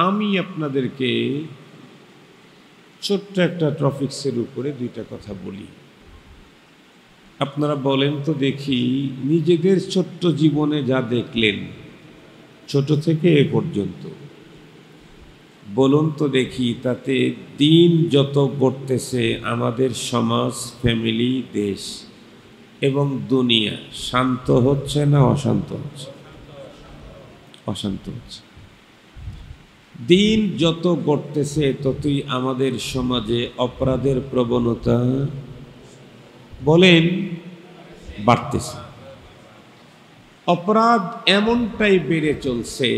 আমি আপনাদেরকে ছোট্ট একটা টপিক্সের উপরে দুইটা কথা বলি। আপনারা বলেন তো দেখি, নিজেদের ছোট্ট জীবনে যা দেখলেন ছোট থেকে এ পর্যন্ত, বলুন তো দেখি তাতে দিন যত গড়তেছে আমাদের সমাজ, ফ্যামিলি, দেশ এবং দুনিয়া শান্ত হচ্ছে না অশান্ত হচ্ছে? অশান্ত হচ্ছে। দিন যত গড়তেছে ততই আমাদের সমাজে অপরাধের প্রবণতা বলেন বাড়তেছে। অপরাধ এমনটাই বেড়ে চলছে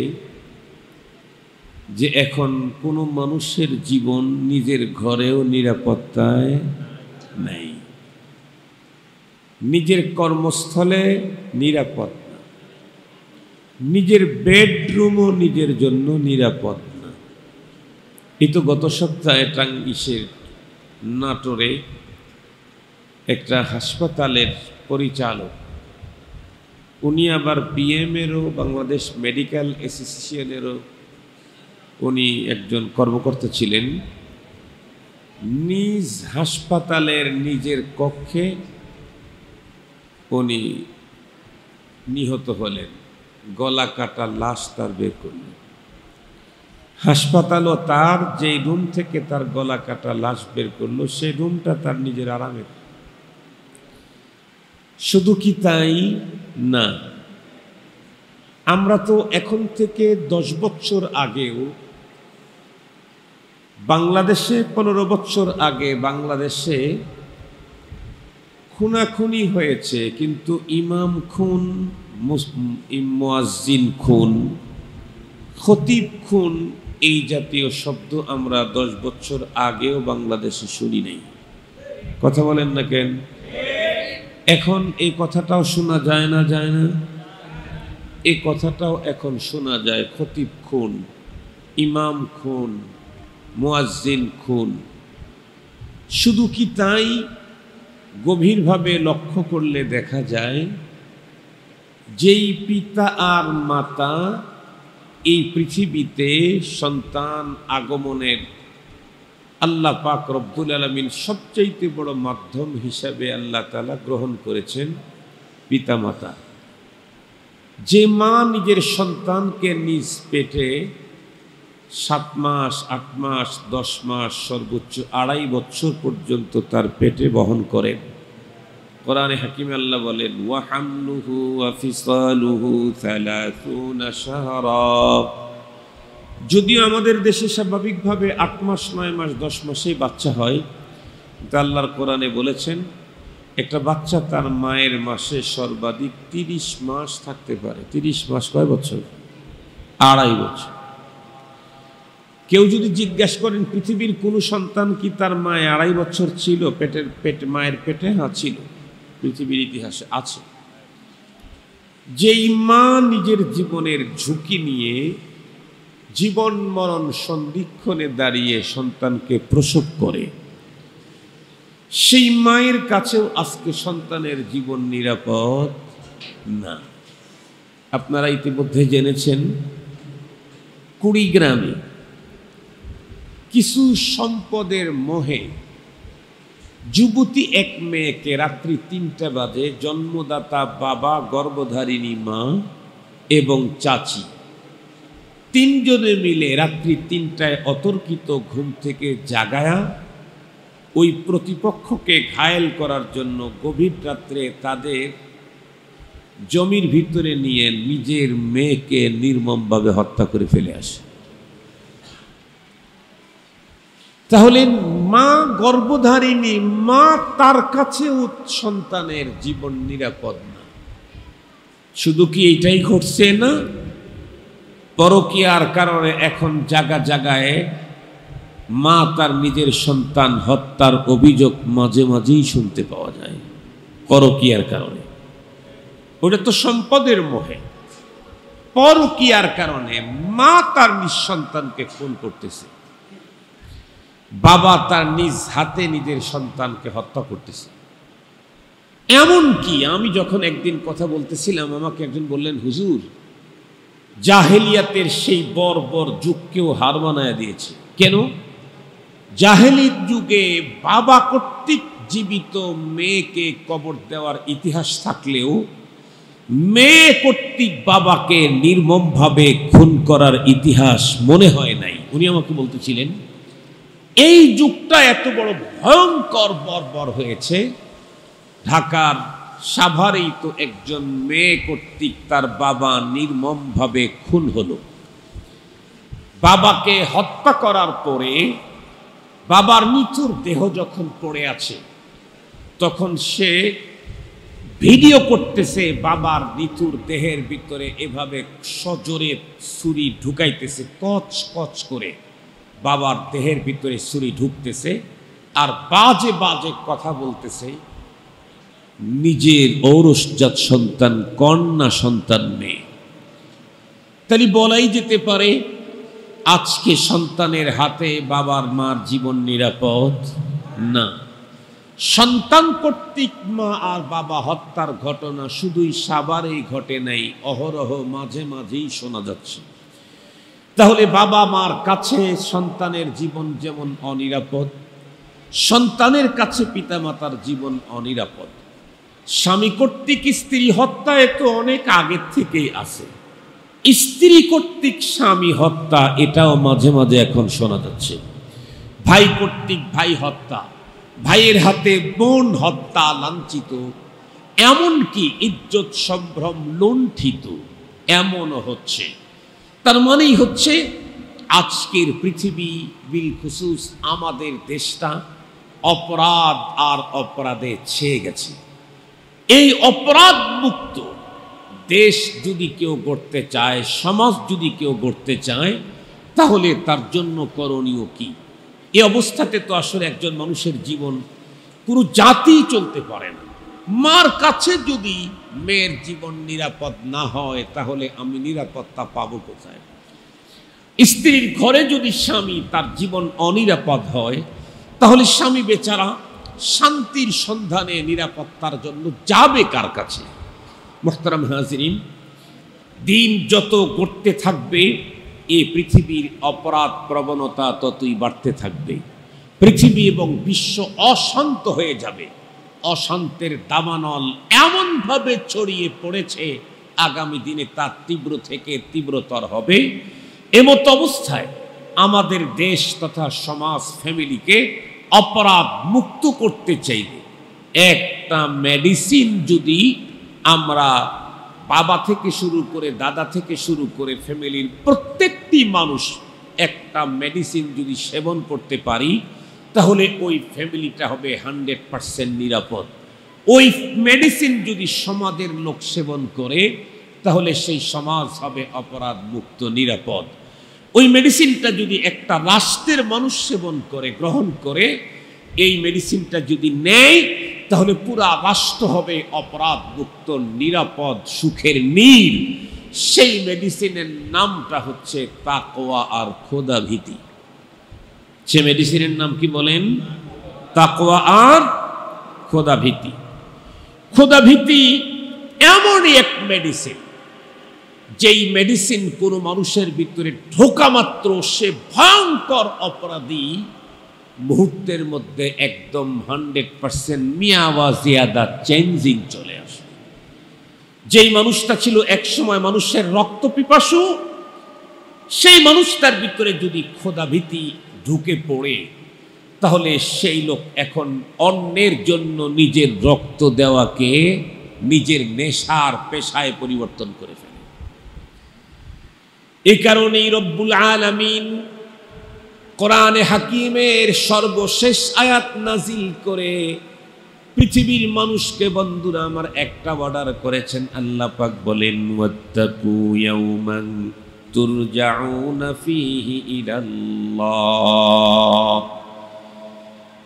যে এখন কোনো মানুষের জীবন নিজের ঘরেও নিরাপত্তায় নেই, নিজের কর্মস্থলে নিরাপদ না, নিজের বেডরুমও নিজের জন্য নিরাপদ না। এই তো গত সপ্তাহে টাঙ্গিসের নাটোরে একটা হাসপাতালের পরিচালক, উনি আবার বিএমএরও, বাংলাদেশ মেডিকেল অ্যাসোসিয়েশনেরও উনি একজন কর্মকর্তা ছিলেন। নিজ হাসপাতালের নিজের কক্ষে উনি নিহত হলেন, গলা কাটা লাশ তার বের করলেন। হাসপাতালও তার যে রুম থেকে তার গলা কাটা লাশ বের করলো সেই রুমটা তার নিজের আরামের। শুধু কি তাই না, আমরা তো এখন থেকে 10 বছর আগেও বাংলাদেশে, 15 বছর আগে বাংলাদেশে খুনাখুনি হয়েছে, কিন্তু ইমাম খুন, মুয়াজ্জিন খুন, খতিব খুন, এই জাতীয় শব্দ আমরা 10 বছর আগেও বাংলাদেশে শুনি নাই। কথা বলেন না কেন? এখন এই কথাটাও শোনা যায় না? যায় না? এই কথাটাও এখন শোনা যায়। খতিব খুন, ইমাম খুন, মুয়াজ্জিন খুন। শুধু কি তাই, গভীরভাবে লক্ষ্য করলে দেখা যায় যেই পিতা আর মাতা এই পৃথিবীতে সন্তান আগমনের আল্লাহ পাক রব্বুল আলামিন সবচাইতে বড় মাধ্যম হিসাবে আল্লাহ তাআলা গ্রহণ করেছেন পিতামাতা। যে মা নিজের সন্তানকে নিজ পেটে 7 মাস, 8 মাস, 10 মাস, সর্বোচ্চ 2.5 বছর পর্যন্ত তার পেটে বহন করেন, কোরআনে হাকিমে আল্লাহ বলেন ওয়া হামলুহু ওয়া ফিসালুহু 30 শাহরা। যদিও আমাদের দেশে স্বাভাবিকভাবে 8 মাস, 9 মাস, 10 মাসেই বাচ্চা হয়, কিন্তু আল্লাহর কোরআনে বলেছেন একটা বাচ্চা তার মায়ের মাসে সর্বাধিক 30 মাস থাকতে পারে। 30 মাস কয় বছর? 2.5 বছর। কেউ যদি জিজ্ঞাসা করেন পৃথিবীর কোনো সন্তান কি তার মায়ের 2.5 বছর ছিল মায়ের পেটে? হ্যাঁ ছিল, পৃথিবীর ইতিহাসে আছে। যেই মা নিজের জীবনের ঝুঁকি নিয়ে জীবন মরণ সন্ধিক্ষণে দাঁড়িয়ে সন্তানকে প্রসব করে, সেই মায়ের কাছেও আজকে সন্তানের জীবন নিরাপদ না। আপনারা ইতিমধ্যে জেনেছেন কুড়িগ্রামে কিছু সম্পদের মোহে যুবতী এক মেয়েকে রাত্রি 3টা বাজে জন্মদাতা বাবা, গর্ভধারিণী মা এবং চাচি 3 জনে মিলে রাত্রি 3টায় অতর্কিত ঘুম থেকে জাগায়া ওই প্রতিপক্ষকে ঘায়েল করার জন্য গভীর রাত্রে তাদের জমির ভিতরে নিয়ে নিজের মেয়েকে নির্মমভাবে হত্যা করে ফেলে আসে। তাহলে মা গর্ভধারিণী মা, তার কাছেও সন্তানের জীবন নিরাপদ না। শুধু কি এইটাই ঘটছে না, পরকীয়ার কারণে এখন জায়গায় মা তার নিজের সন্তান হত্যার অভিযোগ মাঝে মাঝেই শুনতে পাওয়া যায় পরকীয়ার কারণে। ওটা তো সম্পদের মোহে। পরকীয়ার কারণে মা তার নিজ সন্তানকে খুন করতেছে, বাবা তার নিজ হাতে নিজের সন্তানকে হত্যা করতেছে। এমন কি আমি যখন একদিন কথা বলতেছিলাম, আমাকে একজন বললেন, হুজুর জাহেলিয়াতের সেই বর্বর যুগকেও হার মানায় দিয়েছে। কেন? জাহেলির যুগে বাবা কর্তৃক জীবিত মেয়েকে কবর দেওয়ার ইতিহাস থাকলেও মেয়ে কর্তৃক বাবাকে নির্মমভাবে খুন করার ইতিহাস মনে হয় নাই। উনি আমাকে বলতেছিলেন এই যুগটা এত বড় ভয়ঙ্কর বর্বর হয়েছে, ঢাকার সাভারেই তো একজন মেয়ে কর্তৃক তার বাবা নির্মমভাবে খুন হলো। বাবাকে হত্যা করার পরে বাবার নিথুর দেহ যখন পড়ে আছে তখন সে ভিডিও করতেছে, বাবার নিথুর দেহের ভিতরে এভাবে সজোরে ছুরি ঢুকাইতেছে, কচ কচ করে বাবার দেহের ভিতরে ছুরি ঢুকতেছে আর বাজে বাজে কথা বলতেছে। নিজের ঔরসজাত সন্তান, কন্যা সন্তান মেয়ে। তাহলে বলাই যেতে পারে আজকে সন্তানের হাতে বাবার মার জীবন নিরাপদ না। সন্তান কর্তৃক মা আর বাবা হত্যার ঘটনা শুধুই সাভারেই ঘটে নাই, অহরহ মাঝে মাঝেই শোনা যাচ্ছে। তাহলে বাবা মার কাছে সন্তানের জীবন যেমন অনিরাপদ, সন্তানের কাছে পিতামাতার জীবন অনিরাপদ। স্বামী কর্তৃক স্ত্রী হত্যা তো অনেক আগের থেকেই আছে, স্ত্রী কর্তৃক স্বামী হত্যা এটাও মাঝে মাঝে এখন শোনা যাচ্ছে। ভাই কর্তৃক ভাই হত্যা, ভাইয়ের হাতে বোন হত্যা, লাঞ্ছিত, এমনকি ইজ্জত সম্ভ্রম লুণ্ঠিত, এমনও হচ্ছে। তার মানেই হচ্ছে আজকের পৃথিবী বিলখুসুস আমাদের দেশটা অপরাধ আর অপরাধে ছেয়ে গেছে। এই অপরাধ মুক্ত দেশ যদি কেউ গড়তে চায়, সমাজ যদি কেউ গড়তে চায়, তাহলে তার জন্য করণীয় কি? এই অবস্থাতে তো আসলে একজন মানুষের জীবন, পুরো জাতি চলতে পারে না। মার কাছে যদি মেয়ের জীবন নিরাপদ না হয় তাহলে আমি নিরাপত্তা পাবো কোথায়? স্ত্রীর ঘরে যদি স্বামী তার জীবন অনিরাপদ হয় তাহলে স্বামী বেচারা শান্তির সন্ধানে নিরাপত্তার জন্য যাবে কার কাছে? মুহতারাম হাজিরিন, দিন যত গড়তে থাকবে এই পৃথিবীর অপরাধ প্রবণতা ততই বাড়তে থাকবে। পৃথিবী এবং বিশ্ব অশান্ত হয়ে যাবে। অশান্তের দাবানল এমনভাবে ছড়িয়ে পড়েছে, আগামী দিনে তা তীব্র থেকে তীব্রতর হবে। এমত অবস্থায় আমাদের দেশ তথা সমাজ, ফ্যামিলিকে অপরাধ মুক্ত করতে চাইলে একটা মেডিসিন যদি আমরা বাবা থেকে শুরু করে, দাদা থেকে শুরু করে ফ্যামিলির প্রত্যেকটি মানুষ একটা মেডিসিন যদি সেবন করতে পারি তাহলে ওই ফ্যামিলিটা হবে 100% নিরাপদ। ওই মেডিসিন যদি সমাজের লোক সেবন করে তাহলে সেই সমাজ হবে অপরাধ মুক্ত, নিরাপদ। ওই মেডিসিনটা যদি একটা রাষ্ট্রের মানুষ সেবন করে, গ্রহণ করে, এই মেডিসিনটা যদি নেয় তাহলে পুরা রাষ্ট্র হবে অপরাধ মুক্ত, নিরাপদ, সুখের নীড়। সেই মেডিসিনের নামটা হচ্ছে তাকওয়া আর খোদা ভীতি। সে মেডিসিনের নাম কি বলেন? তাকওয়া আর খোদা ভীতি। খোদা ভীতি এমনই এক মেডিসিন, যেই মেডিসিন কোনো মানুষের ভিতরে ঢোকা মাত্র সে ভয়ঙ্কর অপরাধী মুহূর্তের মধ্যে একদম 100% মিয়াওয়া জিয়াদা চেঞ্জিং চলে আসে। যেই মানুষটা ছিল একসময় মানুষের রক্ত পিপাসু, সেই মানুষটার ভিতরে যদি খোদা ভীতি ঢুকে পড়ে তাহলে সেই লোক এখন অন্যের জন্য নিজের রক্ত দেওয়াকে নিজের নেশার পেশায় পরিবর্তন করে ফেলে। এই কারণেই রব্বুল আলামিন কোরআনে হাকিমের সর্বশেষ আয়াত নাজিল করে পৃথিবীর মানুষকে, বন্ধুরা আমার, একটা অর্ডার করেছেন। আল্লাহ পাক বলেন, ওয়াত্তাকু ইয়াওমান তুরজাউনা ফীহি ইলাল্লাহ।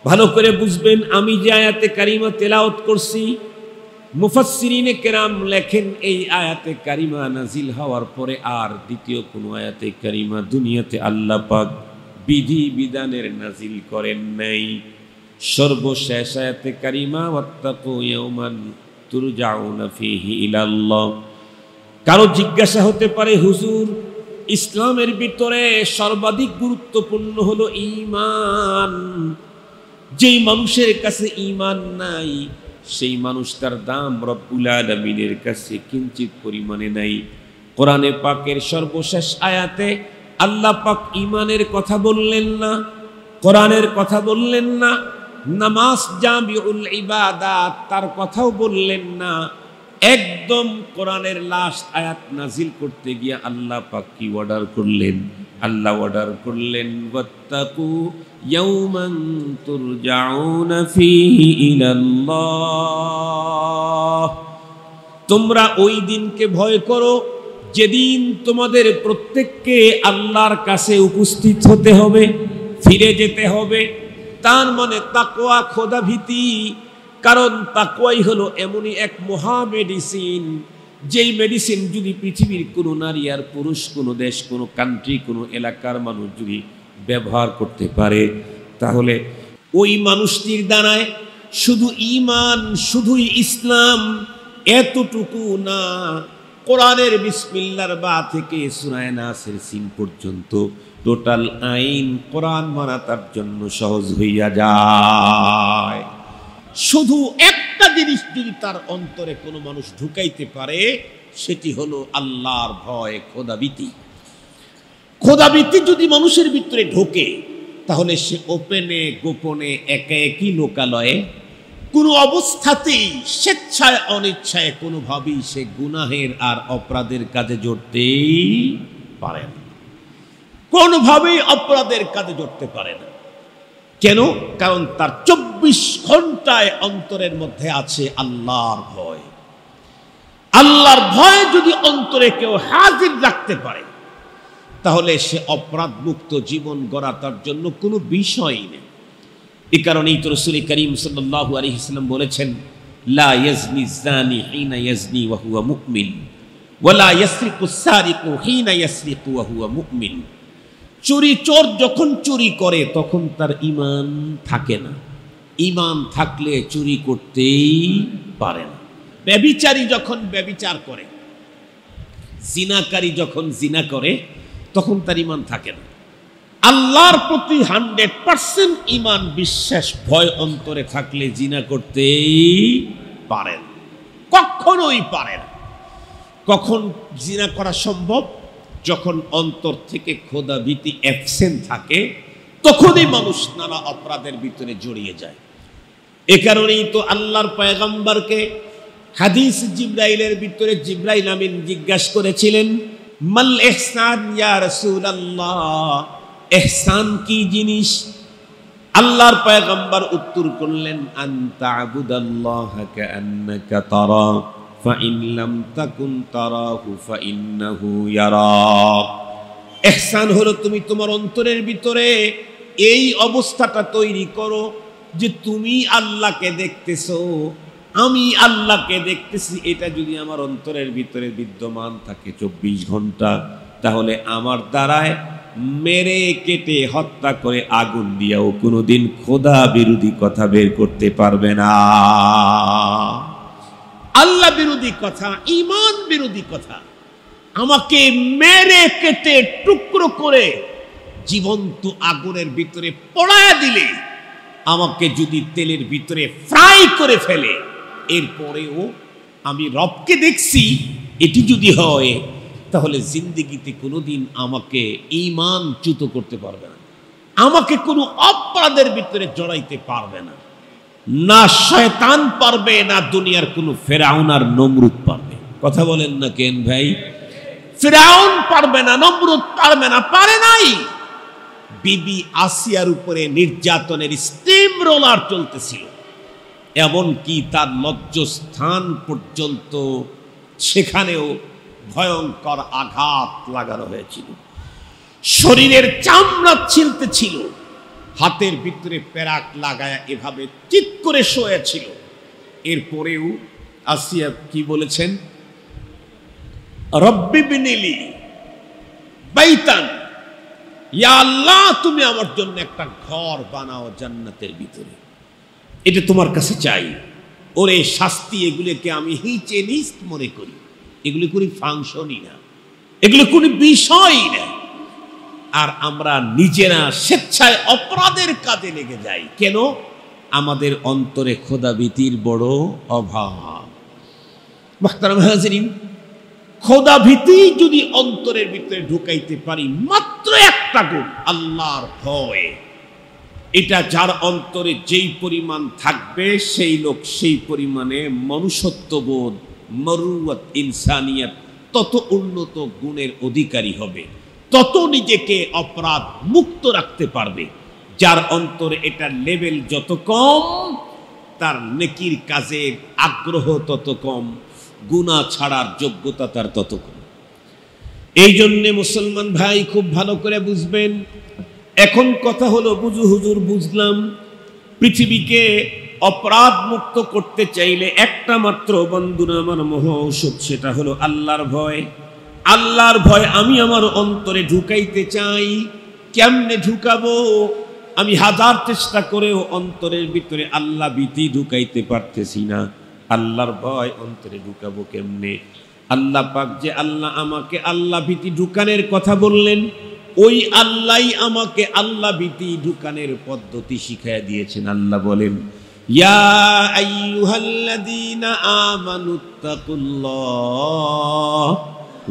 ভালো করে বুঝবেন, আমি যে আয়াতে কারিমা তেলাওয়াত করছি, মুফাসসিরিনে কেরাম লেখেন এই আয়াতে কারিমা নাজিল হওয়ার পরে আর দ্বিতীয় কোনো আয়াতে কারিমা দুনিয়াতে আল্লাহ পাক বিধি বিধানের নাজিল করেন নাই। সর্বশেষ আয়াতে কারিমা ওয়াত্তাকু ইয়াওমান তুরজাউনা ফীহি ইলাল্লাহ। কারো জিজ্ঞাসা হতে পারে, হুজুর ইসলামের ভিতরে সর্বাধিক গুরুত্বপূর্ণ হলো ঈমান। যেই মানুষের কাছে ঈমান নাই সেই মানুষটার দাম রব্বুল আলামিনের কাছে কিঞ্চিত পরিমাণে নাই। কোরআনে পাকের সর্বশেষ আয়াতে আল্লাহ পাক ঈমানের কথা বললেন না, কোরআনের কথা বললেন না, নামাজ জামিউল ইবাদাত তার কথাও বললেন না। একদম কোরআনের লাস্ট আয়াত নাজিল করতে গিয়ে আল্লাহ পাক কি অর্ডার করলেন? আল্লাহ অর্ডার করলেন, ওয়াত্তাকু ইয়াওমান তুরজাউনা ফীহি ইলাল্লাহ। তোমরা ওই দিনকে ভয় করো যেদিন তোমাদের প্রত্যেককে আল্লাহর কাছে উপস্থিত হতে হবে, ফিরে যেতে হবে। তার মানে তাকওয়া, খোদা ভীতি। কারণ তাকওয়াই হলো এমনই এক মহা মেডিসিন, যেই মেডিসিন যদি পৃথিবীর কোনো নারী আর পুরুষ, কোনো দেশ, কোনো কান্ট্রি, কোনো এলাকার মানুষ যদি ব্যবহার করতে পারে, তাহলে ওই মানুষটির দ্বারায় শুধু ঈমান, শুধুই ইসলাম এতটুকু না, কোরআনের বিসমিল্লাহর বা থেকে সূরা নাসের সিন পর্যন্ত টোটাল আইন কোরআন মানা তার জন্য সহজ হইয়া যায়। শুধু একটা জিনিস যদি তার অন্তরে কোনো মানুষ ঢুকাইতে পারে, সেটি হলো আল্লাহর ভয়, খোদাভীতি। খোদাভীতি যদি মানুষের ভিতরে ঢোকে, তাহলে সে ওপেনে গোপনে একা একই লোকালয়ে কোনো অবস্থাতেই স্বেচ্ছায় অনিচ্ছায় কোনোভাবেই সে গুনাহের আর অপরাধের কাজে জড়তেই পারে না, কোনোভাবেই অপরাধের কাজে জড়তে পারে না। কেন? কারণ তার 24 ঘন্টায় অন্তরের মধ্যে আছে আল্লাহর ভয়। আল্লাহর ভয় যদি অন্তরে কেউ হাজির রাখতে পারে, তাহলে সে অপরাধ মুক্ত জীবন গড়া তার জন্য কোনো বিষয়ই নেই। এই কারণেই তো রাসূল করিম সাল্লাল্লাহু আলাইহি ওয়াসাল্লাম বলেছেন, লা ইয়াজনি যানি হিনা ইয়াজনি ওয়া হুয়া মুমিন ওয়া লা ইয়াসরিকু সারিকু হিনা ইয়াসরিকু ওয়া হুয়া মুমিন। চুরি চোর যখন চুরি করে তখন তার ঈমান থাকে না। ঈমান থাকলে চুরি করতেই পারে না। ব্যভিচারী যখন ব্যভিচার করে, জিনাকারী যখন জিনা করে, তখন তার ঈমান থাকে না। আল্লাহর প্রতি 100% ঈমান, বিশ্বাস, ভয় অন্তরে থাকলে জিনা করতেই পারেন, কখনোই পারেন। কখন জিনা করা সম্ভব? যখন অন্তর থেকে খোদা ভীতি অ্যাবসেন্ট থাকে, তখনই মানুষ নানা অপরাধের ভিতরে জড়িয়ে যায়। এ কারণেই তো আল্লাহর পয়গম্বরকে হাদিস জিব্রাইলের ভিতরে জিব্রাইল আমিন জিজ্ঞাসা করেছিলেন, মাল ইহসান ইয়া রাসূলুল্লাহ, ইহসান কি জিনিস? আল্লাহর পয়গম্বর উত্তর করলেন, আনতা আবুদাল্লাহা কাআন্নাকা তারা ফাইন লাম তাকুন তারাহু ফাইন্নাহু ইয়ারাক। ইহসান হলো তুমি তোমার অন্তরের ভিতরে এই অবস্থাটা তৈরি করো যে তুমি আল্লাহকে দেখতেছো, আমি আল্লাহকে দেখতেছি। এটা যদি আমার অন্তরের ভিতরে বিদ্যমান থাকে 24 ঘন্টা, তাহলে আমার দ্বারায় মেরে কেটে হত্যা করে আগুন দিয়েও কোনোদিন খোদা বিরোধী কথা বের করতে পারবে না। আল্লাহ বিরোধী কথা, ঈমান বিরোধী কথা আমাকে মেরে কেটে টুকরো করে জীবন্ত আগুনের ভিতরে পোড়ায় দিলে, আমাকে যদি তেলের ভিতরে ফ্রাই করে ফেলে, এরপরেও আমি রবকে দেখছি, এটি যদি হয়, তাহলে জিন্দেগিতে কোনোদিন আমাকে ঈমানচ্যুত করতে পারবে না, আমাকে কোনো অপরাধের ভিতরে জড়াইতে পারবে না। না শয়তান পারবে, না দুনিয়ার কোনো ফেরাউন আর নমরুদ পারবে। কথা বলেন না কেন ভাই? ফেরাউন পারবে না, নমরুদ পারবে না, পারে নাই। বিবি আসিয়ার উপরে নির্যাতনের স্টিম রোলার চলতেছিল, এমনকি তার লজ্জাস্থান পর্যন্ত সেখানেও ভয়ঙ্কর আঘাত লাগানো হয়েছিল। শরীরের চামড়া ছিলতে ছিল, হাতের ভিতরে পেরাক লাগায়া এভাবে চিৎ করে শুয়েছিল। এরপরেও আসিয়া কি বলেছেন? রব্বি বিনিলি বাইতান, ইয়া আল্লাহ তুমি আমার জন্য একটা ঘর বানাও জান্নাতের ভিতরে, এটা তোমার কাছে চাই। ওরে শাস্তি এগুলোকে আমি হিচে নিস্ত মনে করি, এগুলি কোনো ফাংশনই না, এগুলো কোনো বিষয়ই না। আর আমরা নিজেরা স্বেচ্ছায় অপরাধের কাজে লেগে যাই। কেন? আমাদের অন্তরে খোদাভীতির বড় অভাব। মুহতারাম হাজিরিন, খোদাভীতি যদি অন্তরের ভিতরে ঢুকাইতে পারি, মাত্র একটা গুণ, আল্লাহর ভয়, এটা যার অন্তরে যেই পরিমাণ থাকবে, সেই লোক সেই পরিমাণে মনুষ্যত্ববোধ, মরুয়াত, ইনসানিয়াত তত উন্নত গুণের অধিকারী হবে, তত নিজেকে অপরাধ মুক্ত রাখতে পারবে। যার অন্তরে এটার লেভেল যত কম, তার নেকির কাজের আগ্রহ তত কম, গুনাহ ছাড়ার যোগ্যতা তার তত কম। এই জন্যে মুসলমান ভাই খুব ভালো করে বুঝবেন। এখন কথা হলো, বুঝু হুজুর বুঝলাম, পৃথিবীকে অপরাধ মুক্ত করতে চাইলে একটা মাত্র বন্ধুরা আমার মহা ঔষধ, সেটা হলো আল্লাহর ভয়। আল্লাহর ভয় আমি আমার অন্তরে ঢুকাইতে চাই। কেমনে ঢুকাবো? আমি হাজার চেষ্টা করেও অন্তরের ভিতরে আল্লাহ ভীতি ঢুকাইতে পারতেছি না। আল্লাহর ভয় অন্তরে ঢুকাবো কেমনে? আল্লাহ পাক যে আল্লাহ আমাকে আল্লাহ ভীতি ঢুকানোর কথা বললেন, ওই আল্লাহই আমাকে আল্লাহ ভীতি ঢুকানোর পদ্ধতি শিখাইয়া দিয়েছেন। আল্লাহ বলেন, ইয়া আইয়ুহাল্লাযীনা আমানুত্তাকুল্লাহ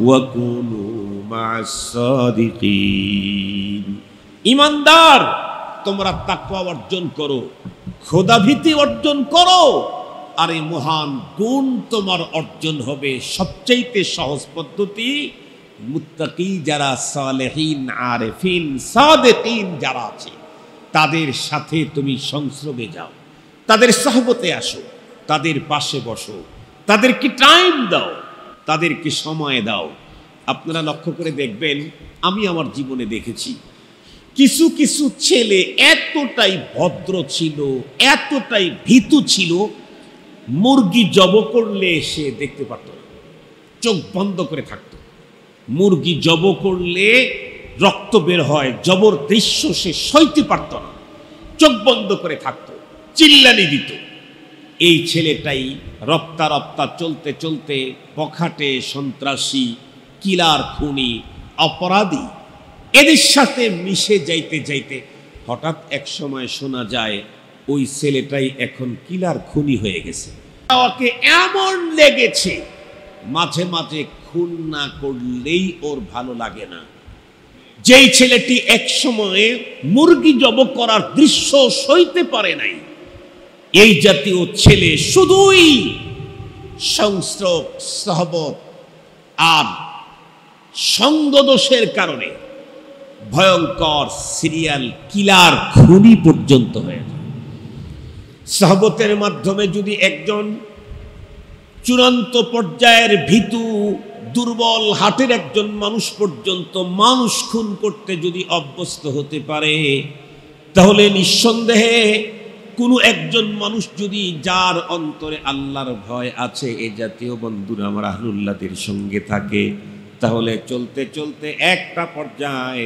ওয়া কুনু মা'আস সাদিকিন। ঈমানদার, তোমরা তাকওয়া অর্জন করো, খোদাভীতি অর্জন করো, আর এই মহান গুণ তোমার অর্জন হবে। সবচাইতে সহজ পদ্ধতি, মুত্তাকি যারা, সালেহিন, আরেফিন, সাদিকিন যারা আছে, তাদের সাথে তুমি সংস্রবে যাও, তাদের সহবতে আসো, তাদের পাশে বসো, তাদেরকে টাইম দাও, তাদেরকে সময় দাও। আপনারা লক্ষ্য করে দেখবেন, আমি আমার জীবনে দেখেছি কিছু কিছু ছেলে এতটাই ভদ্র ছিল, এতটাই ভীতু ছিল, মুরগি জব করলে সে দেখতে পারত না, চোখ বন্ধ করে থাকত। মুরগি জব করলে রক্ত বের হয়, জবর দৃশ্য সে সইতে পারত না, চোখ বন্ধ করে থাকত, চিল্লানি দিত। এই ছেলেটাই রপ্তা রপ্তা চলতে চলতে বখাটে, সন্ত্রাসী, কিলার, খুনি, অপরাধী, এদের সাথে মিশে যাইতে যাইতে হঠাৎ এক সময় শোনা যায় ওই ছেলেটাই এখন কিলার, খুনি হয়ে গেছে। ওকে এমন লেগেছে, মাঝে মাঝে খুন না করলেই ওর ভালো লাগে না। যেই ছেলেটি এক সময়ে মুরগি জব করার দৃশ্য সইতে পারে নাই, এই জাতীয় ছেলে শুধুই সংস্রব, সহবত আর সঙ্গদোষের কারণে ভয়ঙ্কর সিরিয়াল কিলার, খুনি পর্যন্ত হয়ে যায়। সহবতের মাধ্যমে যদি একজন চূড়ান্ত পর্যায়ের ভীতু, দুর্বল হাটের একজন মানুষ পর্যন্ত মানুষ খুন করতে যদি অভ্যস্ত হতে পারে, তাহলে নিঃসন্দেহে কোনো একজন মানুষ যদি, যার অন্তরে আল্লাহর ভয় আছে, এ জাতীয় বন্ধুরা আমার আহলুল্লাহদের সঙ্গে থাকে, তাহলে চলতে চলতে একটা পর্যায়ে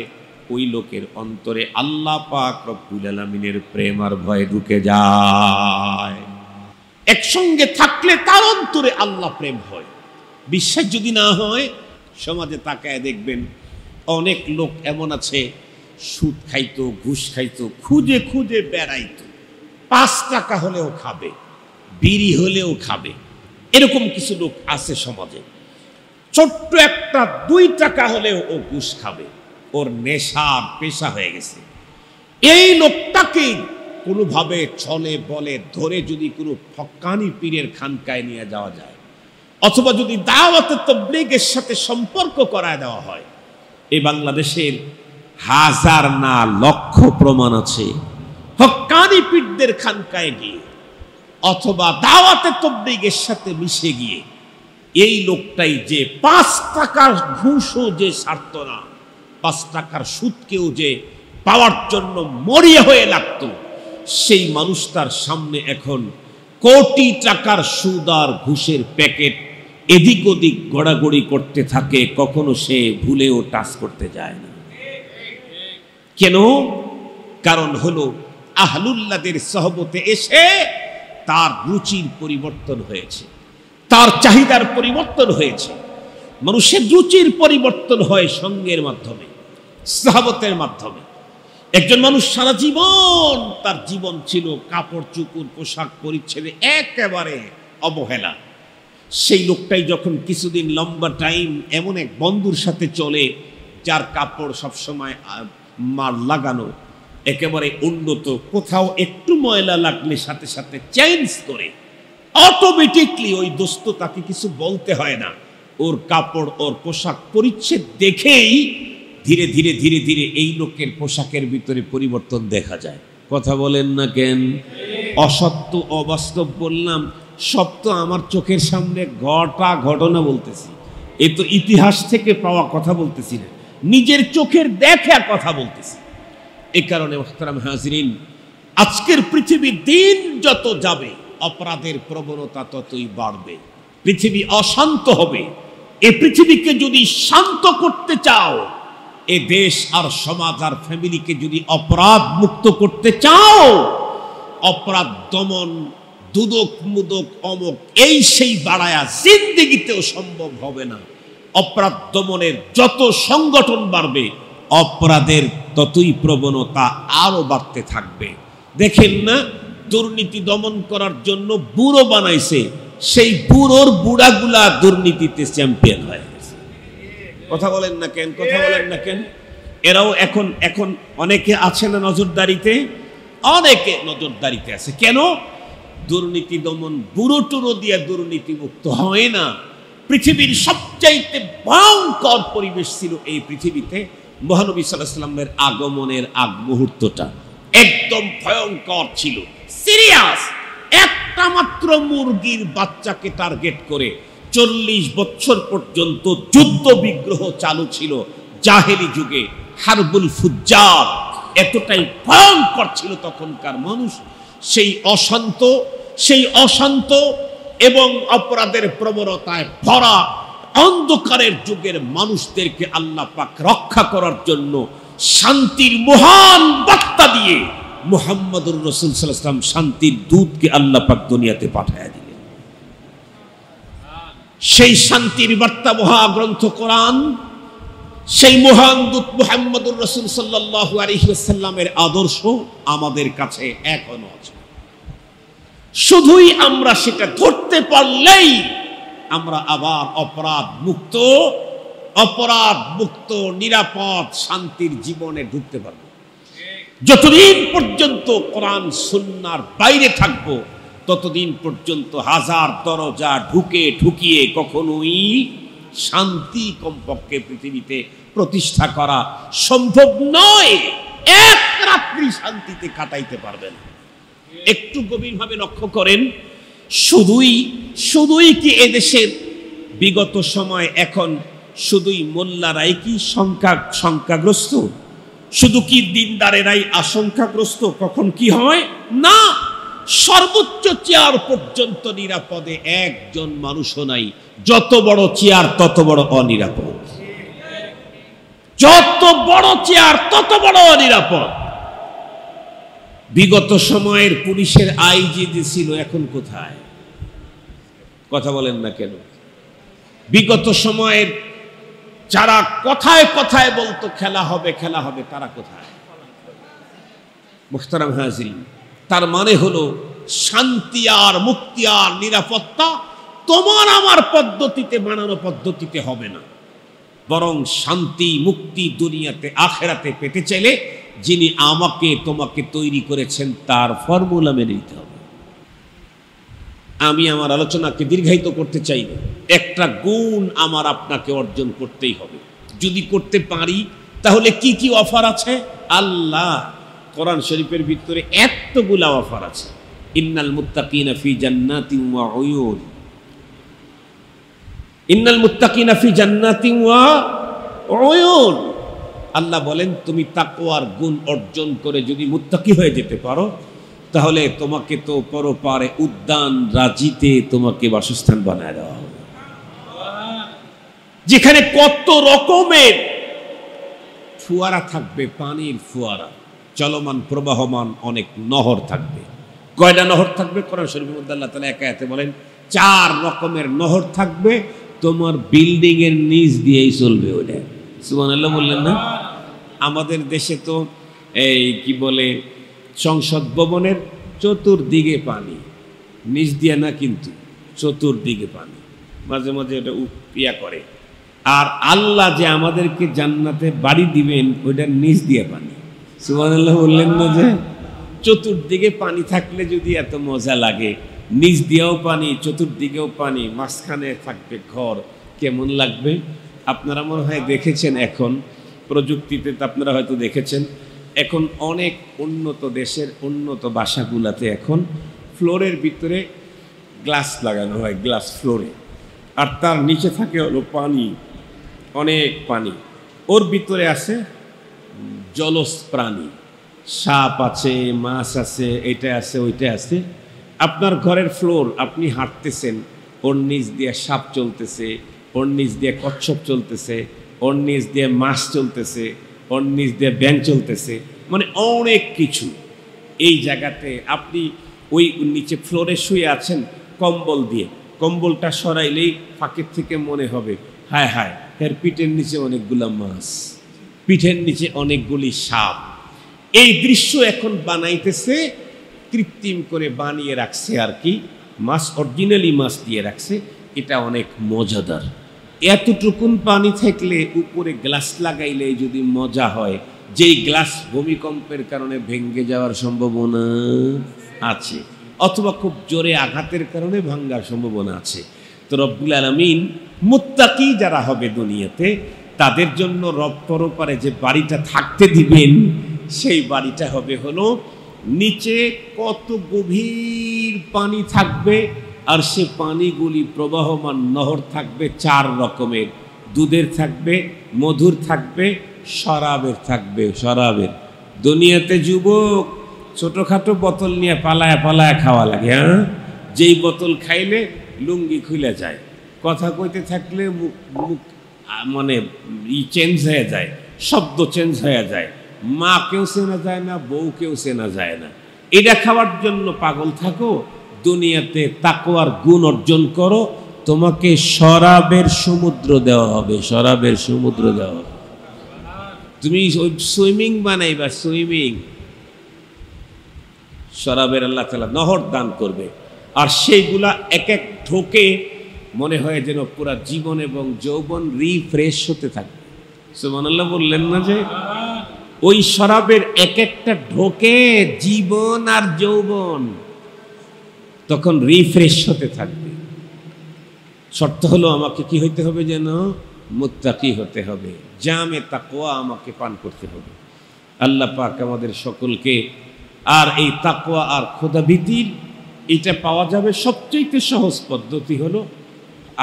ওই লোকের অন্তরে আল্লাহ পাক রব্বুল আলামিনের প্রেম আর ভয় ঢুকে যায়। একসঙ্গে থাকলে তার অন্তরে আল্লাহ প্রেম হয়। বিশ্বাস যদি না হয়, সমাজে তাকায় দেখবেন অনেক লোক এমন আছে, সুদ খাইতো, ঘুষ খাইতো, খুঁজে খুঁজে বেড়াইতো, 5 টাকা হলেও খাবে, বিড়ি হলেও খাবে। এরকম কিছু লোক আছে সমাজে। ছোট্ট একটা 2 টাকা হলেও ও ঘুষ খাবে, ওর নেশার পেশা হয়ে গেছে। এই লোকটাকে কোনোভাবে ছলে বলে ধরে যদি কোনো হক্কানি পীরের খানকায় নিয়ে যাওয়া যায়, অথবা যদি দাওয়াতে তাবলীগের সাথে সম্পর্ক করায় দেওয়া হয়, এই বাংলাদেশের হাজার না লক্ষ প্রমাণ আছে, হক্কানি পীরদের খানকায় গিয়ে অথবা দাওয়াতে তাবলীগের সাথে মিশে গিয়ে এই লোকটাই যে 5 টাকার ঘুষও যে ছাড়ত না, 5 টাকার সুদকেও যে পাওয়ার জন্য মরিয়া হয়ে লাগতো, সেই মানুষটার সামনে এখন কোটি টাকার সুদ আর ঘুষের প্যাকেট এদিক ওদিক গড়াগড়ি করতে থাকে, কখনো সে ভুলেও টাচ করতে যায় না। কেন? কারণ হলো আহলুল্লাহদের সহবতে এসে তার রুচির পরিবর্তন হয়েছে, তার চাহিদার পরিবর্তন হয়েছে। মানুষের রুচির পরিবর্তন হয় সঙ্গের মাধ্যমে, সাহাবতের মাধ্যমে। একজন মানুষ সারা জীবন তার জীবন ছিল কাপড় চুপুর পোশাক পরিচ্ছেদে একেবারে অবহেলা। সেই লোকটাই যখন কিছুদিন লম্বা টাইম এমন এক বন্ধুর সাথে চলে যার কাপড় সবসময় মার লাগানো, একেবারে উন্নত, কোথাও একটু ময়লা লাগলে সাথে সাথে চেঞ্জ করে, অটোমেটিকলি ওই দোস্ত তাকে কিছু বলতে হয় না, ওর কাপড় ওর পোশাক পরিচ্ছেদ দেখেই ধীরে ধীরে ধীরে ধীরে এই লোকের পোশাকের ভিতরে পরিবর্তন দেখা যায়। কথা বলেন না কেন? অসত্য অবাস্তব বললাম, সব তো আমার চোখের সামনে ঘটনা বলতেছি, এ তো ইতিহাস থেকে পাওয়া কথা বলতেছি না, নিজের চোখের দেখা কথা বলতেছি। এই কারণে মুহতারাম হাজিরিন, আজকের পৃথিবীর দিন যত যাবে অপরাধের প্রবণতা ততই বাড়বে, পৃথিবী অশান্ত হবে। এই পৃথিবীকে যদি শান্ত করতে চাও, এ দেশ আর সমাজ আর ফ্যামিলিকে যদি অপরাধ মুক্ত করতে চাও, অপরাধ দমন, দুদক মুদক অমক এই সেই বাড়ায়া জিন্দেগিতেও সম্ভব হবে না। অপরাধ দমনের যত সংগঠন বাড়বে অপরাধের ততই প্রবণতা আরো বাড়তে থাকবে। দেখেন না, দুর্নীতি দমন করার জন্য ব্যুরো বানাইছে, সেই ব্যুরোর বুড়াগুলা দুর্নীতিতে চ্যাম্পিয়ন হয়ে গেছে। কথা বলেন না কেন? কথা বলেন না কেন? এরাও এখন এখন অনেকে আছে না নজরদারিতে, অনেকে নজরদারিতে আছে। কেন? দুর্নীতি দমন ব্যুরো টুরো দিয়ে দুর্নীতি মুক্ত হয় না। পৃথিবীর সবচাইতে ভয়ঙ্কর পরিবেশ ছিল এই পৃথিবীতে মহানবী সাল্লাল্লাহু আলাইহি ওয়াসাল্লামের আগমনের আগ মুহূর্তটা একদম ভয়ঙ্কর ছিল, সিরিয়াস। একটা মাত্র মুরগির বাচ্চাকে টার্গেট করে 40 বছর পর্যন্ত যুদ্ধ বিগ্রহ চালু ছিল জাহেলি যুগে, হারবুল ফুজ্জার। এতটাই ভয়ঙ্কর ছিল তখনকার মানুষ। সেই অশান্ত এবং অপরাধের প্রবণতায় ভরা অন্ধকারের যুগের মানুষদেরকে আল্লাহ পাক রক্ষা করার জন্য শান্তির মহান বার্তা দিয়ে মুহাম্মদুর রাসূল সাল্লাল্লাহু আলাইহি ওয়াসাল্লাম শান্তির দূতকে আল্লাহ পাক দুনিয়াতে পাঠায়া দিলেন। সেই শান্তির বার্তা মহাগ্রন্থ কোরআন, সেই মহান দূত মুহাম্মদুর রাসূল সাল্লাল্লাহু আলাইহি ওয়াসাল্লামের আদর্শ আমাদের কাছে এখনো আছে। শুধুই আমরা সেটা ধরতে পারলেই আমরা আবার অপরাধ মুক্ত নিরাপদ শান্তির জীবনে ঢুকতে পারবো। যতদিন পর্যন্ত কোরআন সুন্নাহর বাইরে থাকবো ততদিন পর্যন্ত হাজার দরজা ঢুকিয়ে কখনোই শান্তি কমপক্ষে পৃথিবীতে প্রতিষ্ঠা করা সম্ভব নয়। এক রাত্রি শান্তিতে কাটাইতে পারবেন। একটু গভীরভাবে লক্ষ্য করেন, শুধুই কি এদেশের বিগত সময় এখন শুধুই মোল্লারাই কি সংখ্যাগ্রস্ত? শুধু কি দিনদারেরাই আশঙ্কাগ্রস্ত? কখন কি হয় না, সর্বোচ্চ চেয়ার পর্যন্ত নিরাপদে একজন মানুষও নাই। যত বড় চেয়ার তত বড় অনিরাপদ, যত বড় চেয়ার তত বড় অনিরাপদ। বিগত সময়ের পুলিশের আইজি যে ছিল এখন কোথায়? কথা বলেন না কেন? বিগত সময়ের যারা কথায় কথায় বলতো খেলা হবে তারা কোথায়? মুহতারাম হাজিরিন, তার মানে হলো শান্তি আর মুক্তি আর নিরাপত্তা তোমার আমার পদ্ধতিতে বানানো পদ্ধতিতে হবে না, বরং শান্তি মুক্তি দুনিয়াতে আখেরাতে পেতে চাইলে যিনি আমাকে তোমাকে তৈরি করেছেন তার ফর্মুলা মেনে নিতে হবে। আমি আমার আলোচনাকে দীর্ঘায়িত করতে চাই না, একটা গুণ আমার আপনাকে অর্জন করতেই হবে। যদি করতে পারি তাহলে কি কি অফার আছে? আল্লাহ কোরআন শরীফের ভিতরে এতগুলা অফার আছে। ইন্নাল মুত্তাকিনা ফি জান্নাতিন ওয়া উয়ুন, ইন্নাল মুত্তাকিনা ফি জান্নাতিন ওয়া উয়ুন। আল্লাহ বলেন তুমি তাকওয়ার গুণ অর্জন করে যদি মুত্তাকি হয়ে যেতে পারো তাহলে তোমাকে তো পরপারে উদ্যান রাজিতে তোমাকে বাসস্থান বানায় দেওয়া হবে, যেখানে কত রকমের ফুয়ারা থাকবে, পানির ফুয়ারা, চলমান প্রবাহমান অনেক নহর থাকবে। কয়টা নহর থাকবে? কোরআন শরীফের মধ্যে আল্লাহ তাআলা এক আয়াতে বলেন 4 রকমের নহর থাকবে, তোমার বিল্ডিং এর নিচ দিয়েই চলবে ওটা। সুবহানাল্লাহ বললেন না? আমাদের দেশে তো এই কি বলে সংসদ ভবনের চতুর্দিকে পানি, নিচ দিয়ে না কিন্তু চতুর্দিকে পানি, মাঝে মাঝে ওটা ইয়া করে। আর আল্লাহ যে আমাদেরকে জান্নাতে বাড়ি দিবেন ওইটার নিচ দিয়ে পানি। সুবহানাল্লাহ বললেন না? যে চতুর্দিকে পানি থাকলে যদি এত মজা লাগে, নিচ দিয়েও পানি চতুর্দিকেও পানি, মাঝখানে থাকবে ঘর, কেমন লাগবে? আপনারা মনে হয় দেখেছেন, এখন প্রযুক্তিতে আপনারা হয়তো দেখেছেন, এখন অনেক উন্নত দেশের উন্নত বাসাগুলাতে এখন ফ্লোরের ভিতরে গ্লাস লাগানো হয়, গ্লাস ফ্লোরে, আর তার নিচে থাকে হলো পানি, অনেক পানি। ওর ভিতরে আছে জলজ প্রাণী, সাপ আছে, মাছ আছে, এটা আছে ওইটা আছে। আপনার ঘরের ফ্লোর, আপনি হাঁটতেছেন, ওর নিচ দিয়ে সাপ চলতেছে, ওর নিচ দিয়ে কচ্ছপ চলতেছে, ওর নিচ দিয়ে মাছ চলতেছে, ওর নিচ দিয়ে ব্যাঙ চলতেছে, মানে অনেক কিছু। এই জায়গাতে আপনি ওই নিচে ফ্লোরে শুয়ে আছেন কম্বল দিয়ে, কম্বলটা সরাইলেই ফাঁকের থেকে মনে হবে হায় হায় এর পিঠের নিচে অনেকগুলা মাছ, পিঠের নিচে অনেকগুলি সাপ। এই দৃশ্য এখন বানাইতেছে, কৃত্রিম করে বানিয়ে রাখছে আর কি, মাছ অরিজিনালি মাছ দিয়ে রাখছে। এটা অনেক মজাদার। এতটুকুন পানি থাকলে উপরে গ্লাস লাগাইলে যদি মজা হয়, যেই গ্লাস ভূমিকম্পের কারণে ভেঙে যাওয়ার সম্ভাবনা আছে, অথবা খুব জোরে আঘাতের কারণে ভাঙার সম্ভাবনা আছে। তো রব্বুল আলামিন মুত্তাকি যারা হবে দুনিয়াতে, তাদের জন্য রব পরপারে যে বাড়িটা থাকতে দিবেন, সেই বাড়িটা হবে হলো নিচে কত গভীর পানি থাকবে, আর সে পানিগুলি প্রবাহমান নহর থাকবে 4 রকমের, দুধের থাকবে, মধুর থাকবে, শরাবের থাকবে। শরাবের দুনিয়াতে যুবক ছোটখাটো বোতল নিয়ে পালায়া পালায়া খাওয়া লাগে, হ্যাঁ, যেই বোতল খাইলে লুঙ্গি খুলে যায়, কথা কইতে থাকলে মুখ মানে চেঞ্জ হয়ে যায়, শব্দ চেঞ্জ হয়ে যায়, মা কেউ চেনা যায় না, বউ কেউ চেনা যায় না। এটা খাওয়ার জন্য পাগল থাকো, দুনিয়াতে তাকওয়ার গুণ অর্জন করো, তোমাকে শরাবের সমুদ্র দেওয়া হবে, শরাবের সমুদ্র দেওয়া হবে। তুমি সুইমিং বানাইবা, সুইমিং, শরাবের আল্লাহ তাআলা নহর দান করবে, আর সেইগুলা এক এক ঢোকে মনে হয় যেন পুরা জীবন এবং যৌবন রিফ্রেশ হতে থাকে। সুবহানাল্লাহ বললেন না? যে ওই শরাবের এক একটা ঢোকে জীবন আর যৌবন তখন রিফ্রেশ হতে থাকবে। শর্ত হলো আমাকে কি হইতে হবে? যেন মুত্তাকি হতে হবে, জামে তাকওয়া আমাকে পান করতে হবে। আল্লাহ পাক আমাদের সকলকে, আর এই তাকওয়া আর খোদাভীতির এটা পাওয়া যাবে সবচেয়ে সহজ পদ্ধতি হলো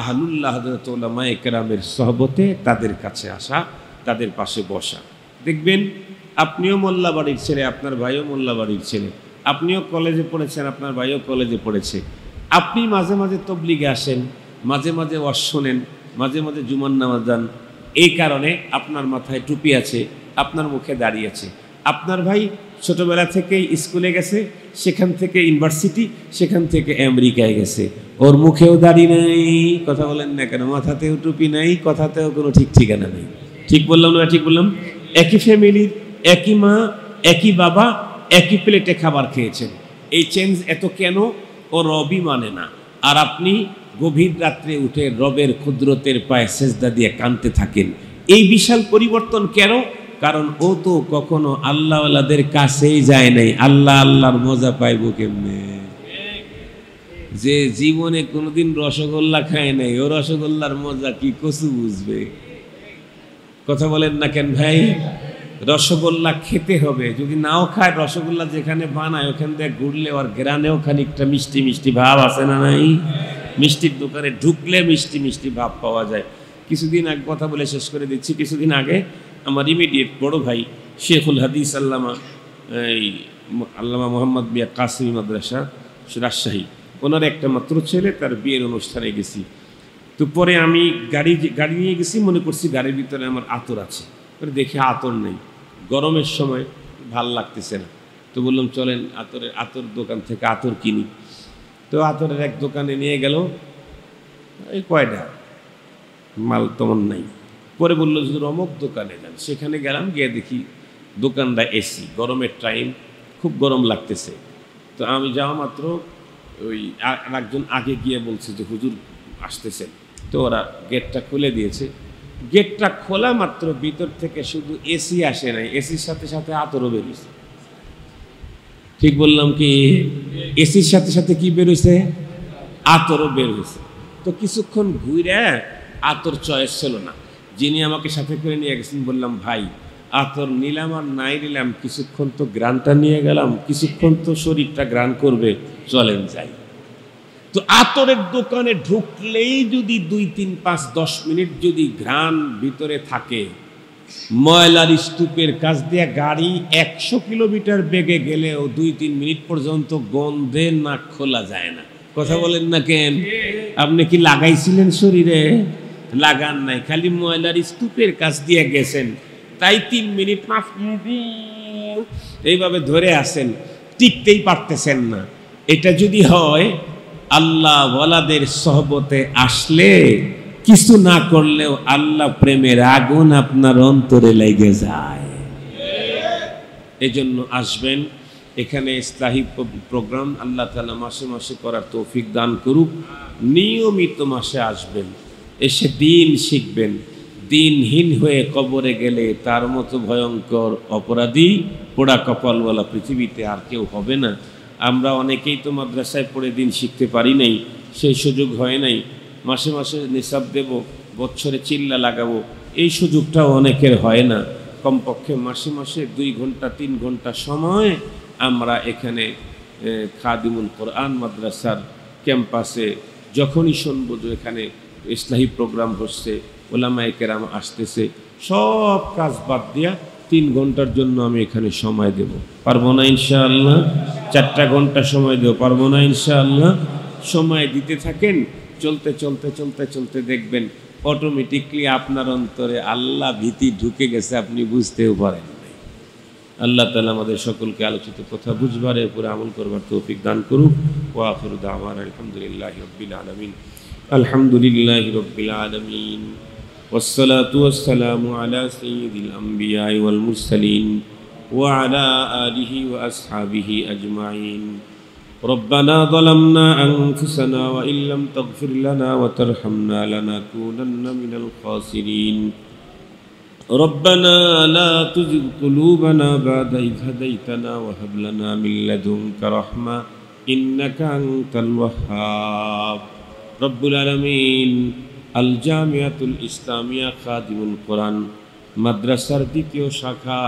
আহলুল্লাহ হযরত উলামায়ে কেরামের সহবতে, তাদের কাছে আসা, তাদের পাশে বসা। দেখবেন আপনিও মোল্লা বাড়ির ছেলে, আপনার ভাইও মোল্লা বাড়ির ছেলে, আপনিও কলেজে পড়েছেন, আপনার ভাইও কলেজে পড়েছে। আপনি মাঝে মাঝে তবলিগে আসেন, মাঝে মাঝে ওয়াজ শোনেন, মাঝে মাঝে জুমার নামাজ যান, এই কারণে আপনার মাথায় টুপি আছে, আপনার মুখে দাঁড়িয়ে আছে। আপনার ভাই ছোটবেলা থেকেই স্কুলে গেছে, সেখান থেকে ইউনিভার্সিটি, সেখান থেকে আমেরিকায় গেছে, ওর মুখেও দাড়ি নাই, কথা বলেন না কেন, মাথাতেও টুপি নাই, কথাতেও কোনো ঠিক ঠিকানা নেই। ঠিক বললাম না? ঠিক বললাম? একই ফ্যামিলির, একই মা, একই বাবা, একই প্লেটে খাবার খেয়েছেন। এই চেঞ্জ এত কেন? ও রবই মানে না, আর আপনি গভীর রাত্রে উঠে রবের কুদরতের পায়ে সেজদা দিয়ে কাঁদতে থাকেন। এই বিশাল পরিবর্তন কেন? কারণ ও তো কখনো আল্লাহওয়ালাদের কাছেই যায় নাই। আল্লাহ আল্লাহর মজা পাইব কেমনে? যে জীবনে কোনোদিন রসগোল্লা খায় নাই, ও রসগোল্লার মজা কি কচু বুঝবে? কথা বলেন না কেন ভাই? রসগোল্লা খেতে হবে, যদি নাও খায়, রসগোল্লা যেখানে বানায় ওখান থেকে ঘুরলে ওর ঘেরানেও খানিকটা মিষ্টি মিষ্টি ভাব আছে না নাই? মিষ্টির দোকানে ঢুকলে মিষ্টি মিষ্টি ভাব পাওয়া যায়। কিছুদিন আগে কথা বলে শেষ করে দিচ্ছি, কিছুদিন আগে আমার ইমিডিয়েট বড় ভাই শেখুল হাদিস আল্লামা মোহাম্মদ মিয়া কাসিমি মাদ্রাসা রাজশাহী, ওনার একটা মাত্র ছেলে, তার বিয়ের অনুষ্ঠানে গেছি। তো পরে আমি গাড়ি নিয়ে গেছি, মনে করছি গাড়ির ভিতরে আমার আতর আছে, পরে দেখে আতর নেই। গরমের সময় ভাল লাগতেছে না, তো বললাম চলেন আতর দোকান থেকে আতর কিনি। তো আতরের এক দোকানে নিয়ে গেল, এই কয়টা মাল তেমন নাই। পরে বললো যে অমুক দোকানে যান, সেখানে গেলাম, গিয়ে দেখি দোকানটা এসি, গরমের টাইম, খুব গরম লাগতেছে। তো আমি যাওয়া মাত্র ওই একজন আগে গিয়ে বলছে যে হুজুর আসতেছেন, তো ওরা গেটটা খুলে দিয়েছে। গেটটা খোলা মাত্র ভিতর থেকে শুধু এসি আসে নাই, এসির সাথে সাথে আতরও বেরিয়েছে। ঠিক বললাম কি? এসির সাথে সাথে কি বেরোইছে? আতরও বের হয়েছে। তো কিছুক্ষণ ঘুরে আতর চয়েস ছিল না, যিনি আমাকে সাথে করে নিয়ে গেছেন, বললাম ভাই আতর নিলাম আর নাই নিলাম, কিছুক্ষণ তো গ্রানটা নিয়ে গেলাম, কিছুক্ষণ তো শরীরটা গ্রান করবে, চলেন যাই। তো আতরের দোকানে ঢুকলেই যদি 2, 3, 5, 10 মিনিট যদি ঘ্রাণ ভিতরে থাকে, ময়লার স্তূপের কাছ দিয়ে গাড়ি 100 কিলোমিটার বেগে গেলেও 2-3 মিনিট পর্যন্ত গন্ধে নাক খোলা যায় না। কথা বলেন না কেন? আপনি কি লাগাইছিলেন শরীরে? লাগান নাই, খালি ময়লার স্তূপের কাছ দিয়ে গেছেন, তাই 3 মিনিট 5 মিনিট এইভাবে ধরে আসেন, টিকতেই পারতেছেন না। এটা যদি হয়, আল্লাহ ওয়ালাদের সহবতে আসলে কিছু না করলেও আল্লাহ প্রেমের আগুন আপনার অন্তরে লেগে যায়। এজন্য আসবেন এখানে, ইসলাহি প্রোগ্রাম আল্লাহ তাআলা মাসে মাসে করার তৌফিক দান করুক। নিয়মিত মাসে আসবেন, এসে দিন শিখবেন। দিনহীন হয়ে কবরে গেলে তার মতো ভয়ঙ্কর অপরাধী পোড়া কপালওয়ালা পৃথিবীতে আর কেউ হবে না। আমরা অনেকেই তো মাদ্রাসায় পড়ে দিন শিখতে পারি নাই, সেই সুযোগ হয় নাই। মাসে মাসে নিসাব দেব, বছরে চিল্লা লাগাবো, এই সুযোগটাও অনেকের হয় না। কমপক্ষে মাসে মাসে 2 ঘন্টা 3 ঘন্টা সময় আমরা এখানে খাদিমুল কোরআন মাদ্রাসার ক্যাম্পাসে যখনই শুনবো যে এখানে ইসলাহি প্রোগ্রাম হচ্ছে, ওলামায়ে কেরাম আসতেছে, সব কাজ বাদ দিয়া 3 ঘন্টার জন্য আমি এখানে সময় দেব। পারবো না ইনশাআল্লাহ? 4টা ঘন্টা সময় দেব, পারবো না ইনশাআল্লাহ? সময় দিতে থাকেন, চলতে চলতে চলতে চলতে দেখবেন অটোমেটিকলি আপনার অন্তরে আল্লাহ ভীতি ঢুকে গেছে, আপনি বুঝতেও পারেন নাই। আল্লাহ তাআলা আমাদের সকলকে আলোচিত কথা বুঝবার, এরপরে আমল করবার তৌফিক দান করুক। ওয়া আখিরু দাওয়ানা আলহামদুলিল্লাহি রাব্বিল আলামিন। আলহামদুলিল্লাহি রাব্বিল আলামিন। والصلاة والسلام على سيد الأنبياء والمرسلين وعلى آله وأصحابه أجمعين. ربنا ظلمنا أنفسنا وإن لم تغفر لنا وترحمنا لنكونن من الخاسرين. ربنا لا تزغ قلوبنا بعد إذ هديتنا وهب لنا من لدنك رحمة إنك أنت الوهاب. رب العالمين আল জামিয়াতুল ইসলামিয়া খাদিমুল কোরআন মাদ্রাসার 2য় শাখা,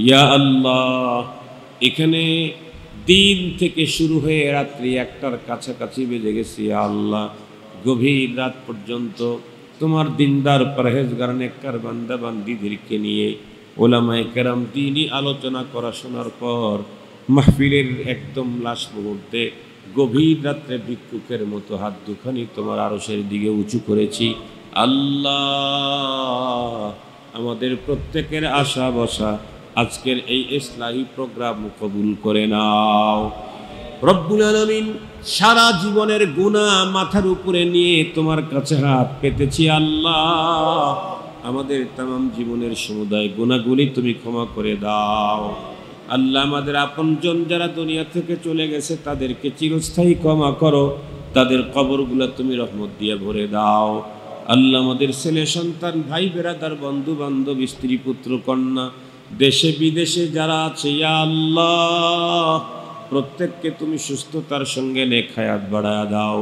ইয়া আল্লাহ, এখানে দিন থেকে শুরু হয়ে রাত্রি 1টার কাছাকাছি বেজে গেছে। ইয়া আল্লাহ, গভীর রাত পর্যন্ত তোমার দিনদার পরহেজগার নেককার বান্দা বান্দীদেরকে নিয়ে ওলামায়ে কেরাম দ্বীনি আলোচনা করা শোনার পর মাহফিলের একদম লাস্ট মুহূর্তে গভীর রাত্রে ভিক্ষুকের মতো হাত দুখানি তোমার আরশের দিকে উঁচু করেছি। আল্লাহ, আমাদের প্রত্যেকের আশা বসা আজকের এই ইসলাহি প্রোগ্রাম কবুল করে নাও। রব্বুল আলামিন, সারা জীবনের গুনাহ মাথার উপরে নিয়ে তোমার কাছে হাত পেতেছি। আল্লাহ, আমাদের तमाम জীবনের সমুদায় গুনাহগুলি তুমি ক্ষমা করে দাও। আল্লাহ, আমাদের আপনজন যারা দুনিয়া থেকে চলে গেছে তাদেরকে চিরস্থায়ী ক্ষমা করো, তাদের কবরগুলো তুমি রহমত দিয়ে ভরে দাও। আল্লাহ, আমাদের ছেলে সন্তান, ভাই বেরাদার, বন্ধু বান্ধব, স্ত্রী পুত্র কন্যা, দেশে বিদেশে যারা আছে, ইয়া আল্লাহ, প্রত্যেককে তুমি সুস্থতার সঙ্গে নেক হায়াত বাড়ায়া দাও।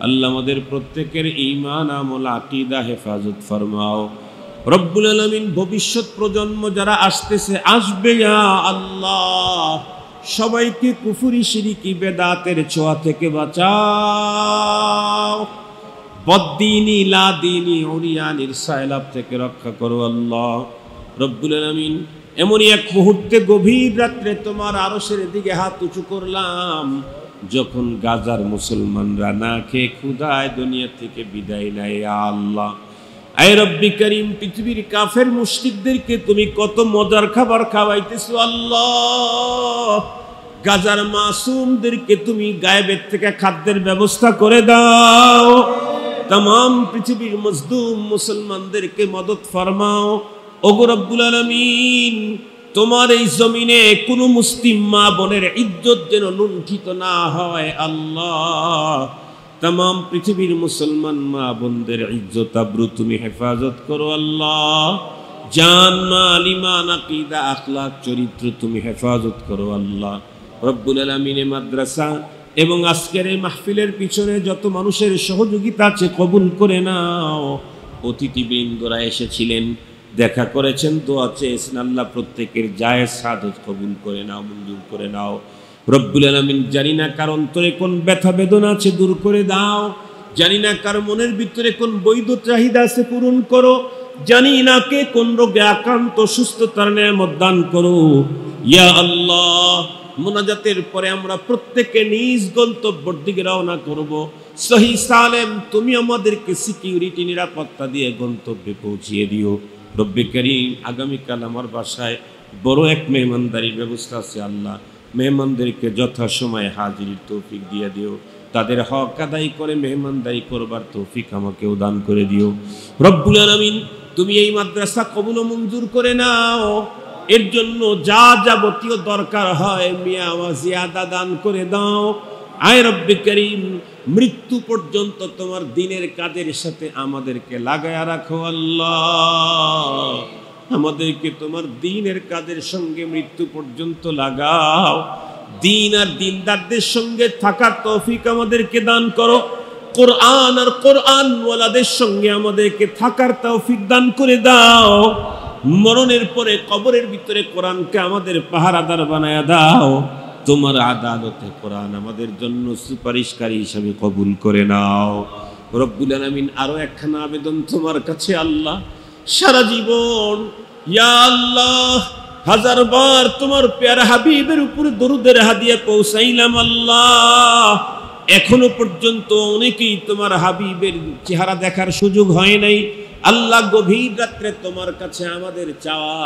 আল্লাহ, আমাদের প্রত্যেকের ঈমান আমল আকীদা হেফাজত ফরমাও। রব্বুল আলামিন, ভবিষ্যৎ প্রজন্ম যারা আসতেছে আসবে, ইয়া আল্লাহ, সবাইকে কুফরি শিরকি বেদাতের ছোঁয়া থেকে বাঁচাও। বদ্দিনী লাদিনী উরিয়ানির সায়লাব থেকে রক্ষা করো আল্লাহ। রব্বুল আলামিন, এমনই এক মুহূর্তে গভীর রাত্রে তোমার আরশের দিকে হাত উঁচু করলাম যখন গাজার মুসলমানরা না খেয়ে ক্ষুধায় দুনিয়া থেকে বিদায় নেয়। আল্লাহ, আয় রব্বি করিম, পৃথিবীর কাফের মুশরিকদেরকে তুমি কত মজার খাবার খাওয়াইতেছো। আল্লাহ, গাজার মাসুমদেরকে তুমি গায়েবের থেকে খাদ্যের ব্যবস্থা করে দাও। तमाम পৃথিবীর মজলুম মুসলমানদেরকে মদদ ফরমাও। ওগো রব্বুল আলামিন, তোমার এই জমিনে কোনো মুসলিম মা বোনের ইজ্জত যেন লুণ্ঠিত না হয় আল্লাহ। तमाम পৃথিবীর মুসলমান মা বোনদের ইজ্জত আবরু তুমি হেফাজত করো আল্লাহ। জান মাল ঈমান আকীদা আখলাক চরিত্র তুমি হেফাজত করো আল্লাহ। রব্বুল আলামিন মাদ্রাসা এবং আজকের এই মাহফিলের পিছনে যত মানুষের সহযোগিতা আছে কবুল করে নাও। অতিথিবৃন্দরা এসেছিলেন, দেখা করেছেন, দোয়া চেয়েছেন, আল্লাহ প্রত্যেকের জায়েজ সাদত কবুল করে নাও, মঞ্জুর করে নাও। রব্বুল আলামিন, জানি না কার অন্তরে কোন ব্যথা বেদনা আছে দূর করে দাও, জানি না কার মনের ভিতরে কোন বৈধ চাহিদা আছে পূরণ করো, জানি না কে কোন রোগে আক্রান্ত সুস্থতার নেয়ামত দান করো ইয়া আল্লাহ। মুনাজাতের পরে আমরা প্রত্যেকে নিজ গন্তব্যের দিকে রওনা করব। সহি সালেম তুমি আমাদেরকে সিকিউরিটি নিরাপত্তা দিয়ে গন্তব্যে পৌঁছিয়ে দিও। রব্বে করিম, আগামীকাল আমার বাসায় বড় এক মেহমানদারির ব্যবস্থা আছে আল্লাহ। মেহমানদেরকে যথাসময়ে হাজিরির তৌফিক দিয়ে দিও, তাদের হক আদায় করে মেহমানদারি করবার তৌফিক আমাকেও দান করে দিও। রব্বুল আলামিন, তুমি এই মাদ্রাসা কবুল ও মঞ্জুর করে নাও। এর জন্য যা যাবতীয় দরকার হয় মিয়া ওয়াজিয়াদা দান করে দাও। আয় রব্বে করিম, মৃত্যু পর্যন্ত তোমার দ্বীনের কাজের সাথে আমাদেরকে লাগায়া রাখো আল্লাহ। আমাদেরকে তোমার দ্বীনের কাজের সঙ্গে মৃত্যু পর্যন্ত লাগাও। দ্বীন আর দ্বীনদারদের সঙ্গে থাকার তৌফিক আমাদেরকে দান করো। কোরআন আর কোরআনওয়ালাদের সঙ্গে আমাদেরকে থাকার তৌফিক দান করে দাও। মরণের পরে কবরের ভিতরে কোরআনকে আমাদের পাহারাদার বানায়া দাও। তোমার আদালতে কোরআন আমাদের জন্য সুপারিশকারী হিসেবে কবুল করে নাও। রব্বুল আলামিন, আরো একখানা আবেদন তোমার কাছে আল্লাহ। সারা জীবন ইয়া আল্লাহ হাজার বার তোমার প্যারা হাবিবের উপরে দরুদের হাদিয়া পৌঁছাইলাম আল্লাহ। এখনো পর্যন্ত অনেকেই তোমার হাবিবের চেহারা দেখার সুযোগ হয় নাই আল্লাহ। গভীর রাত্রে তোমার কাছে আমাদের চাওয়া,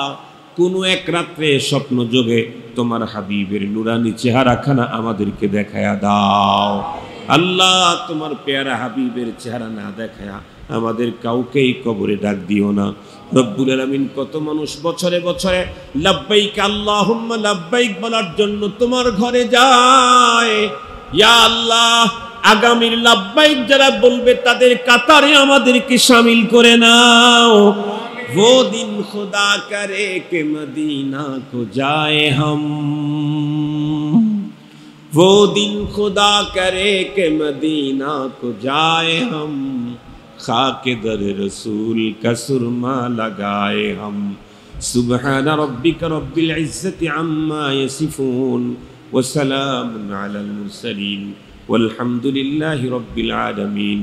কোনো এক রাত্রে স্বপ্ন যোগে তোমার হাবিবের নুরানি চেহারাখানা আমাদেরকে দেখায়া দাও আল্লাহ। তোমার পেয়ারা হাবিবের চেহারা না দেখায়া আমাদের কাউকেই কবরে ডাক দিও না। রব্বুল আলামিন, কত মানুষ বছরে বছরে লাব্বাইক আল্লাহুম্মা লাব্বাইক বলার জন্য তোমার ঘরে যায়। ইয়া আল্লাহ, আগামীর লাব্বাইক যারা বলবে তাদের কাতারে আমাদেরকে শামিল করে নাও। वो दिन खुदा करे के मदीना को जाए हम, वो दिन खुदा करे के मदीना को जाए हम, खाके दर रसूल का सुरमा लगाए हम। सुबहान रब्बिका रब्बिल इज्जति अम्मा यसिफून व सलामुन अलल मुरसलीन वल्हम्दुलिल्लाहि रब्बिल आलमीन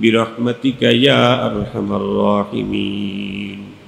बिरहमतिका या अरहमर राहिमीन।